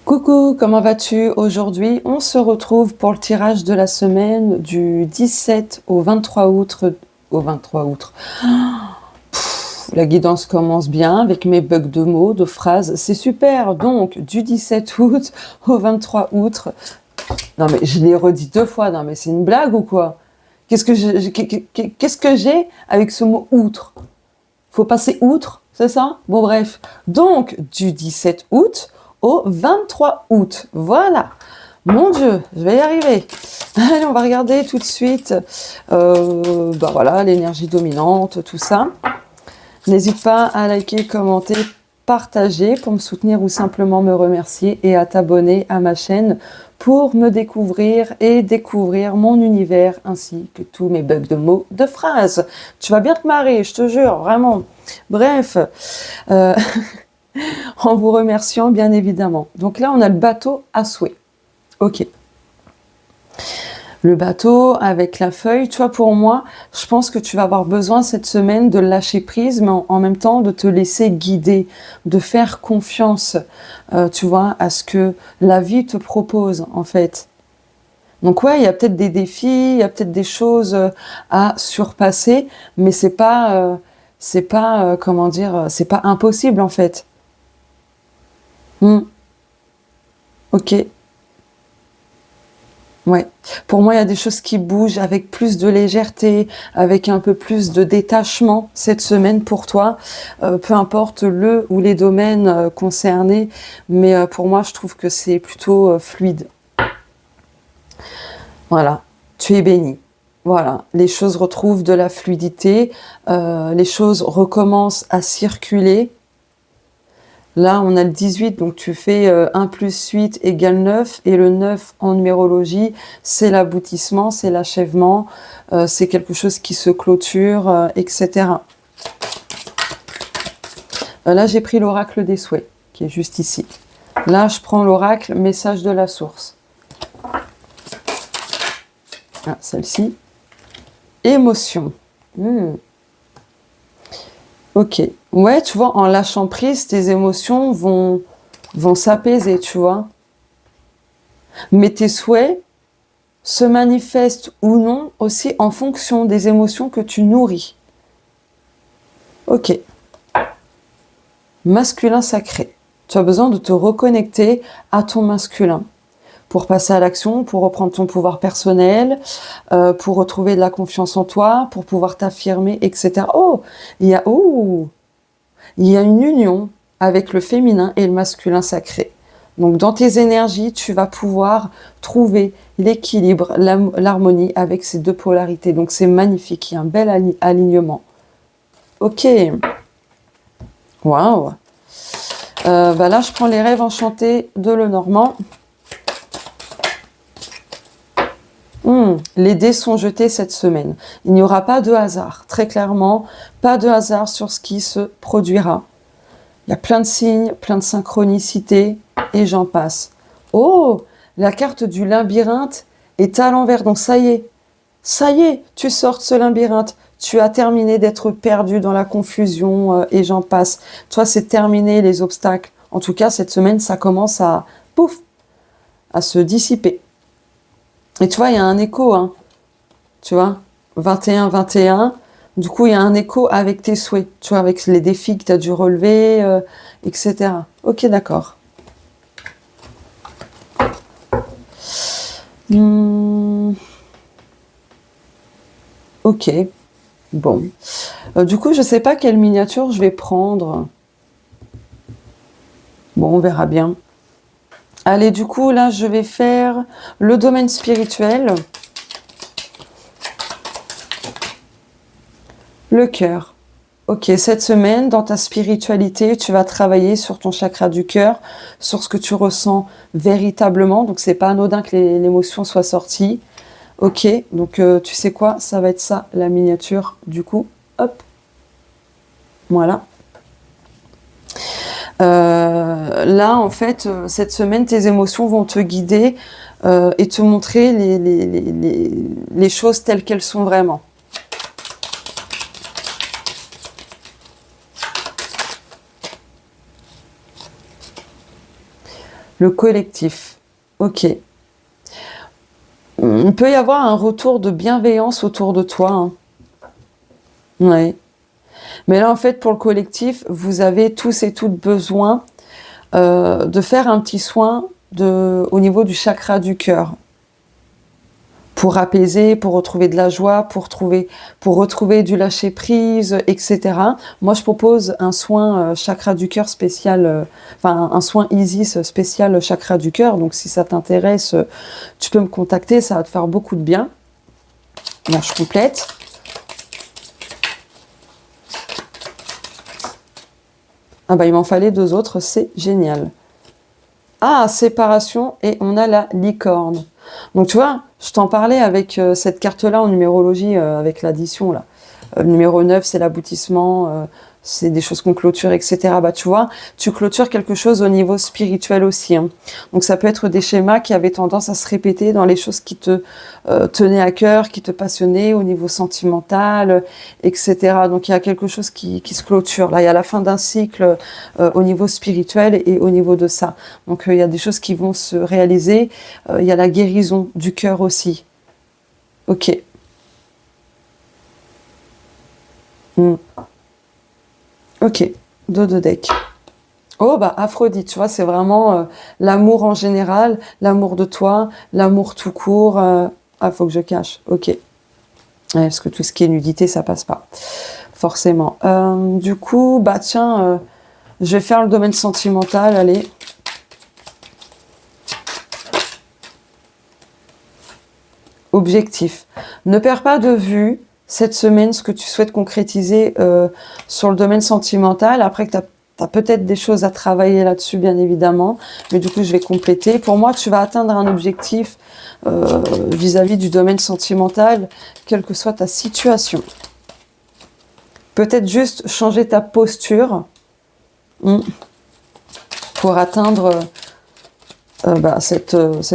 Coucou, comment vas-tu? Aujourd'hui, on se retrouve pour le tirage de la semaine du 17 au 23 août. Au 23 août. La guidance commence bien avec mes bugs de mots, de phrases. C'est super. Donc, du 17 août au 23 août. Non, mais je l'ai redit 2 fois. Non, mais c'est une blague ou quoi? Qu'est-ce que j'ai avec ce mot outre? Faut passer outre, c'est ça? Bon, bref. Donc, du 17 août au 23 août. Voilà. Mon Dieu, je vais y arriver. Allez, on va regarder tout de suite. Voilà, l'énergie dominante, tout ça. N'hésite pas à liker, commenter, partager pour me soutenir ou simplement me remercier et à t'abonner à ma chaîne pour me découvrir et découvrir mon univers ainsi que tous mes bugs de mots, de phrases. Tu vas bien te marrer, je te jure, vraiment. Bref, en vous remerciant bien évidemment. Donc là, on a le bateau à souhait. Ok. Le bateau avec la feuille, tu vois, pour moi, je pense que tu vas avoir besoin cette semaine de lâcher prise, mais en même temps de te laisser guider, de faire confiance, tu vois, à ce que la vie te propose, en fait. Donc ouais, il y a peut-être des défis, il y a peut-être des choses à surpasser, mais c'est pas, comment dire, c'est pas impossible, en fait. Ok. Ouais. Pour moi, il y a des choses qui bougent avec plus de légèreté, avec un peu plus de détachement cette semaine pour toi. Peu importe le ou les domaines concernés, mais pour moi, je trouve que c'est plutôt fluide. Voilà. Tu es béni. Voilà. Les choses retrouvent de la fluidité, les choses recommencent à circuler. Là, on a le 18, donc tu fais 1 plus 8 égale 9, et le 9 en numérologie, c'est l'aboutissement, c'est l'achèvement, c'est quelque chose qui se clôture, etc. Là, j'ai pris l'oracle des souhaits, qui est juste ici. Là, je prends l'oracle message de la source. Ah, celle-ci. Émotion. Ok. Ouais, tu vois, en lâchant prise, tes émotions vont s'apaiser, tu vois. Mais tes souhaits se manifestent ou non aussi en fonction des émotions que tu nourris. Ok. Masculin sacré. Tu as besoin de te reconnecter à ton masculin pour passer à l'action, pour reprendre ton pouvoir personnel, pour retrouver de la confiance en toi, pour pouvoir t'affirmer, etc. Il y a une union avec le féminin et le masculin sacré. Donc dans tes énergies, tu vas pouvoir trouver l'équilibre, l'harmonie avec ces deux polarités. Donc c'est magnifique, il y a un bel alignement. Ok. Waouh. Là, je prends les rêves enchantés de Lenormand. Les dés sont jetés cette semaine. Il n'y aura pas de hasard, très clairement, pas de hasard sur ce qui se produira. Il y a plein de signes, plein de synchronicités, et j'en passe. Oh, la carte du labyrinthe est à l'envers, donc ça y est, tu sors de ce labyrinthe, tu as terminé d'être perdu dans la confusion, et j'en passe. Toi, c'est terminé les obstacles. En tout cas, cette semaine, ça commence à se dissiper. Et tu vois, il y a un écho, hein. Tu vois, 21-21. Du coup, il y a un écho avec tes souhaits, tu vois, avec les défis que tu as dû relever, etc. Ok, d'accord. Ok, bon. Du coup, je sais pas quelle miniature je vais prendre. Bon, on verra bien. Allez, du coup, là, je vais faire le domaine spirituel. Le cœur. Ok, cette semaine, dans ta spiritualité, tu vas travailler sur ton chakra du cœur, sur ce que tu ressens véritablement. Donc, c'est pas anodin que l'émotion soit sortie. Ok, donc tu sais quoi, ça va être ça, la miniature, du coup. Hop. Voilà. Là, en fait, cette semaine, tes émotions vont te guider et te montrer les choses telles qu'elles sont vraiment. Le collectif. Ok. Il peut y avoir un retour de bienveillance autour de toi, hein. Ouais. Mais là, en fait, pour le collectif, vous avez tous et toutes besoin de faire un petit soin au niveau du chakra du cœur. Pour apaiser, pour retrouver de la joie, pour retrouver du lâcher prise, etc. Moi, je propose un soin chakra du cœur spécial, enfin un soin Isis spécial chakra du cœur. Donc, si ça t'intéresse, tu peux me contacter, ça va te faire beaucoup de bien. Là, je complète. Ah bah, il m'en fallait 2 autres, c'est génial. Ah, séparation, et on a la licorne. Donc tu vois, je t'en parlais avec cette carte-là en numérologie, avec l'addition là. Numéro 9, c'est l'aboutissement, c'est des choses qu'on clôture, etc. Bah tu vois, tu clôtures quelque chose au niveau spirituel aussi, hein. Donc ça peut être des schémas qui avaient tendance à se répéter dans les choses qui te tenaient à cœur, qui te passionnaient au niveau sentimental, etc. Donc il y a quelque chose qui se clôture. Là, il y a la fin d'un cycle au niveau spirituel et au niveau de ça. Donc il y a des choses qui vont se réaliser. Il y a la guérison du cœur aussi. Ok. Hmm. Ok, dos de deck. Oh bah Aphrodite, tu vois, c'est vraiment l'amour en général, l'amour de toi, l'amour tout court. Ah, faut que je cache. Ok. Ouais, parce que tout ce qui est nudité, ça passe pas, forcément. Du coup, bah tiens, je vais faire le domaine sentimental, allez. Objectif. Ne perds pas de vue cette semaine ce que tu souhaites concrétiser sur le domaine sentimental. Après que tu as peut-être des choses à travailler là-dessus, bien évidemment. Mais du coup, je vais compléter. Pour moi, tu vas atteindre un objectif vis-à-vis du domaine sentimental, quelle que soit ta situation. Peut-être juste changer ta posture pour atteindre cet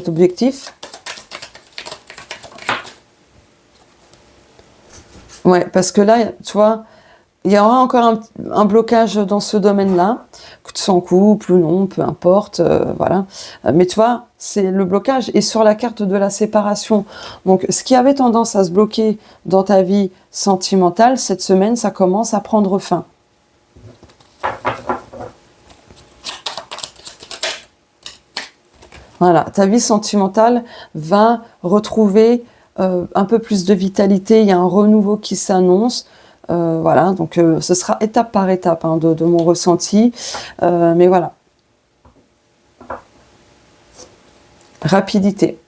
objectif. Ouais, parce que là, tu vois, il y aura encore un blocage dans ce domaine-là, que tu sois en couple ou non, peu importe, voilà. Mais tu vois, c'est le blocage est sur la carte de la séparation. Donc, ce qui avait tendance à se bloquer dans ta vie sentimentale, cette semaine, ça commence à prendre fin. Voilà, ta vie sentimentale va retrouver un peu plus de vitalité, il y a un renouveau qui s'annonce. Voilà, donc ce sera étape par étape hein, de mon ressenti. Mais voilà. Rapidité.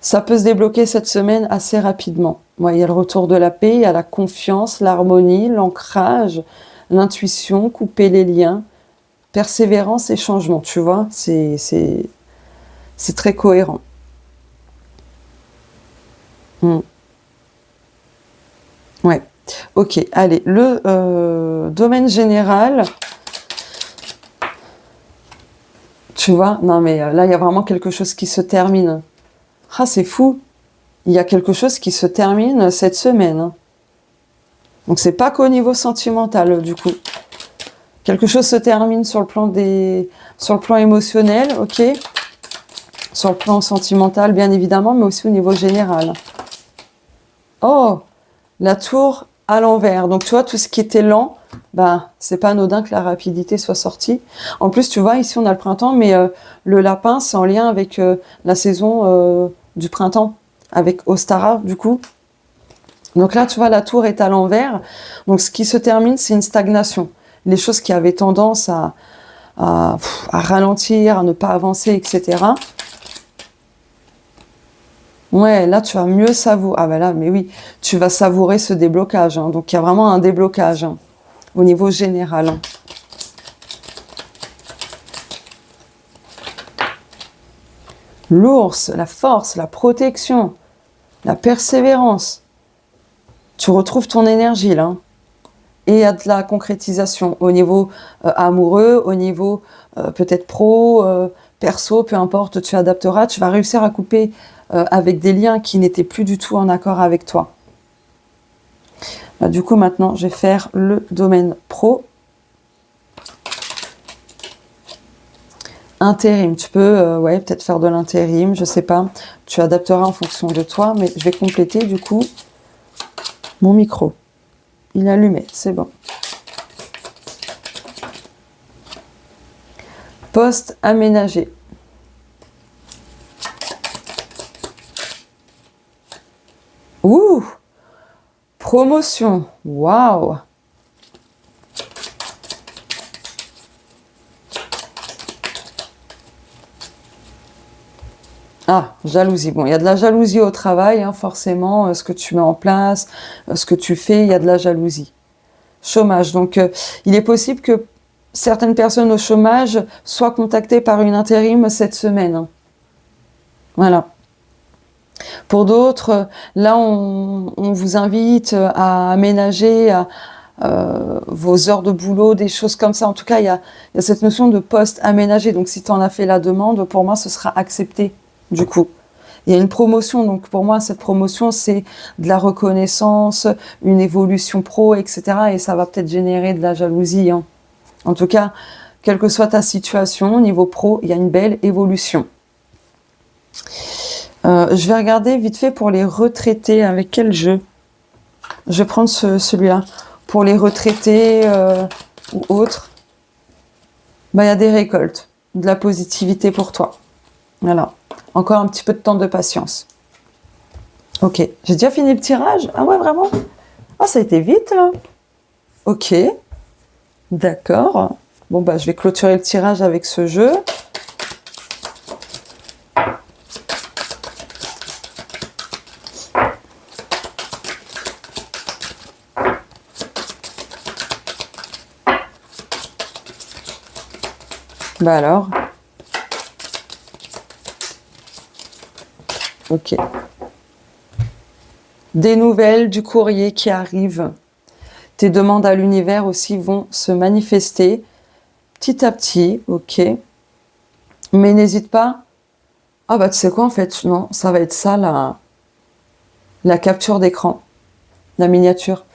Ça peut se débloquer cette semaine assez rapidement. Ouais, il y a le retour de la paix, il y a la confiance, l'harmonie, l'ancrage, l'intuition, couper les liens, persévérance et changement. Tu vois, c'est très cohérent. Ouais. Ok, allez, le domaine général, tu vois, non mais là, il y a vraiment quelque chose qui se termine. Ah, c'est fou, il y a quelque chose qui se termine cette semaine, hein. Donc, c'est pas qu'au niveau sentimental, du coup. Quelque chose se termine sur le plan émotionnel, ok. Sur le plan sentimental, bien évidemment, mais aussi au niveau général. Oh, la tour à l'envers. Donc, tu vois, tout ce qui était lent, bah, c'est pas anodin que la rapidité soit sortie. En plus, tu vois, ici, on a le printemps, mais le lapin, c'est en lien avec la saison du printemps, avec Ostara, du coup. Donc là, tu vois, la tour est à l'envers. Donc, ce qui se termine, c'est une stagnation. Les choses qui avaient tendance à ralentir, à ne pas avancer, etc. Ouais, là, tu vas mieux savourer. Ah ben là, mais oui, tu vas savourer ce déblocage, hein. Donc, il y a vraiment un déblocage hein, au niveau général, hein. L'ours, la force, la protection, la persévérance. Tu retrouves ton énergie, là. Et il y a de la concrétisation au niveau amoureux, au niveau peut-être pro, perso, peu importe, tu adapteras. Tu vas réussir à couper avec des liens qui n'étaient plus du tout en accord avec toi. Bah, du coup, maintenant, je vais faire le domaine pro. Intérim, tu peux ouais, peut-être faire de l'intérim, je sais pas. Tu adapteras en fonction de toi, mais je vais compléter du coup mon micro. Il est allumé, c'est bon. Poste aménagé. Ouh! Promotion. Waouh! Ah, jalousie. Bon, il y a de la jalousie au travail, hein, forcément, ce que tu mets en place, ce que tu fais, il y a de la jalousie. Chômage. Donc, il est possible que certaines personnes au chômage soient contactées par une intérim cette semaine, hein. Voilà. Pour d'autres, là, on vous invite à aménager vos heures de boulot, des choses comme ça. En tout cas, il y a cette notion de poste aménagé. Donc, si tu en as fait la demande, pour moi, ce sera accepté, du coup. Il y a une promotion, donc pour moi, cette promotion, c'est de la reconnaissance, une évolution pro, etc. Et ça va peut-être générer de la jalousie, hein. En tout cas, quelle que soit ta situation, au niveau pro, il y a une belle évolution. Je vais regarder vite fait pour les retraités, avec quel jeu. Je vais prendre celui-là. Pour les retraités ou autres, bah, il y a des récoltes, de la positivité pour toi. Voilà. Encore un petit peu de temps de patience. Ok, j'ai déjà fini le tirage. Ah ouais, vraiment? Ah, ça a été vite, là. Ok, d'accord. Bon, bah, je vais clôturer le tirage avec ce jeu. Bah alors. Ok. Des nouvelles du courrier qui arrivent. Tes demandes à l'univers aussi vont se manifester petit à petit, ok. Mais n'hésite pas. Ah bah tu sais quoi en fait, non, ça va être ça la capture d'écran, la miniature.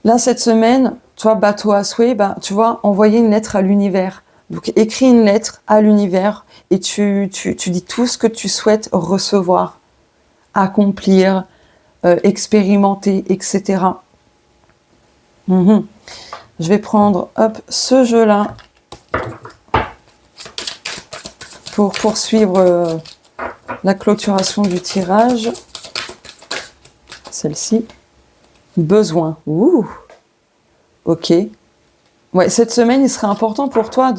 Là cette semaine, tu vois, bateau à souhait, bah tu vois, envoyer une lettre à l'univers. Donc écris une lettre à l'univers et tu dis tout ce que tu souhaites recevoir, accomplir, expérimenter, etc. Je vais prendre, hop, ce jeu-là pour poursuivre la clôturation du tirage. Celle-ci. Besoin. Ouh. Ok. Ouais, cette semaine, il serait important pour toi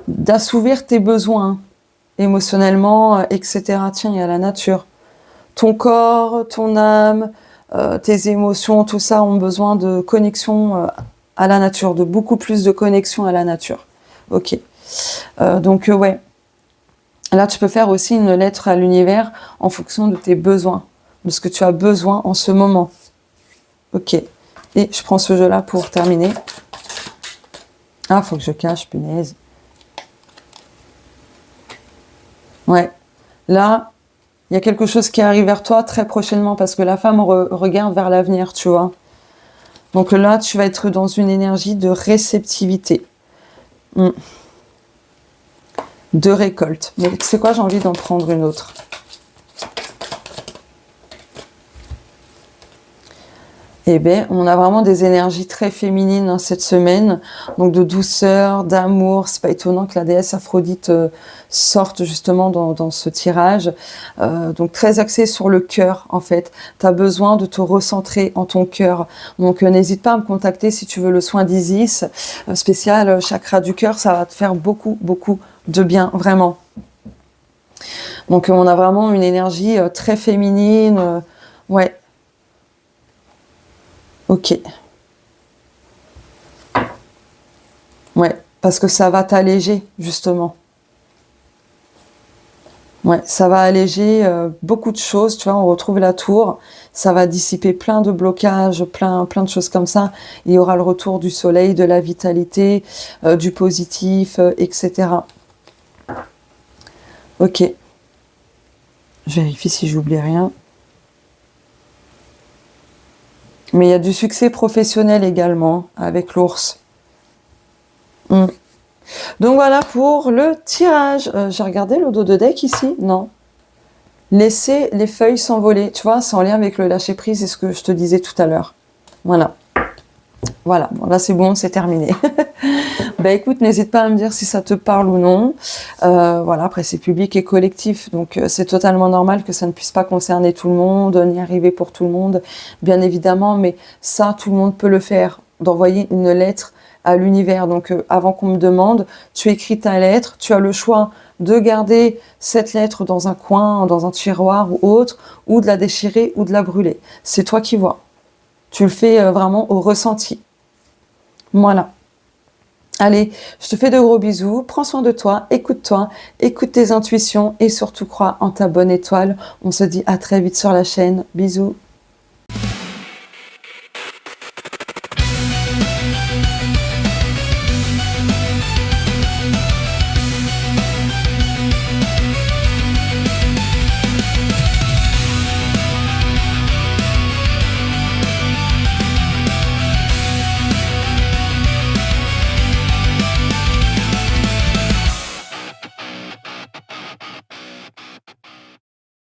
d'assouvir tes besoins émotionnellement, etc. Tiens, il y a la nature. Ton corps, ton âme, tes émotions, tout ça ont besoin de connexion à la nature, de beaucoup plus de connexion à la nature. Ok. Donc, ouais. Là, tu peux faire aussi une lettre à l'univers en fonction de tes besoins, de ce que tu as besoin en ce moment. Ok. Et je prends ce jeu-là pour terminer. Ah, faut que je cache, punaise. Ouais. Là, il y a quelque chose qui arrive vers toi très prochainement parce que la femme regarde vers l'avenir, tu vois. Donc là, tu vas être dans une énergie de réceptivité. De récolte. Mais tu sais quoi, j'ai envie d'en prendre une autre. Eh bien, on a vraiment des énergies très féminines hein, cette semaine, donc de douceur, d'amour. C'est pas étonnant que la déesse Aphrodite sorte justement dans ce tirage. Donc très axé sur le cœur en fait. Tu as besoin de te recentrer en ton cœur. Donc n'hésite pas à me contacter si tu veux le soin d'Isis spécial chakra du cœur. Ça va te faire beaucoup, beaucoup de bien, vraiment. Donc on a vraiment une énergie très féminine. Ouais. Ok. Ouais, parce que ça va t'alléger, justement. Ouais, ça va alléger beaucoup de choses, tu vois, on retrouve la tour, ça va dissiper plein de blocages, plein de choses comme ça. Il y aura le retour du soleil, de la vitalité, du positif, etc. Ok. Je vérifie si j'oublie rien. Mais il y a du succès professionnel également avec l'ours. Donc voilà pour le tirage. J'ai regardé le dos de deck ici. Non. Laisser les feuilles s'envoler. Tu vois, c'est en lien avec le lâcher prise et ce que je te disais tout à l'heure. Voilà. Voilà. Bon, là, c'est bon, c'est terminé. Bah écoute, n'hésite pas à me dire si ça te parle ou non. Voilà, après c'est public et collectif, donc c'est totalement normal que ça ne puisse pas concerner tout le monde, ni arriver pour tout le monde, bien évidemment, mais ça, tout le monde peut le faire, d'envoyer une lettre à l'univers. Donc avant qu'on me demande, tu écris ta lettre, tu as le choix de garder cette lettre dans un coin, dans un tiroir ou autre, ou de la déchirer ou de la brûler. C'est toi qui vois. Tu le fais vraiment au ressenti. Voilà. Allez, je te fais de gros bisous, prends soin de toi, écoute tes intuitions et surtout crois en ta bonne étoile. On se dit à très vite sur la chaîne. Bisous.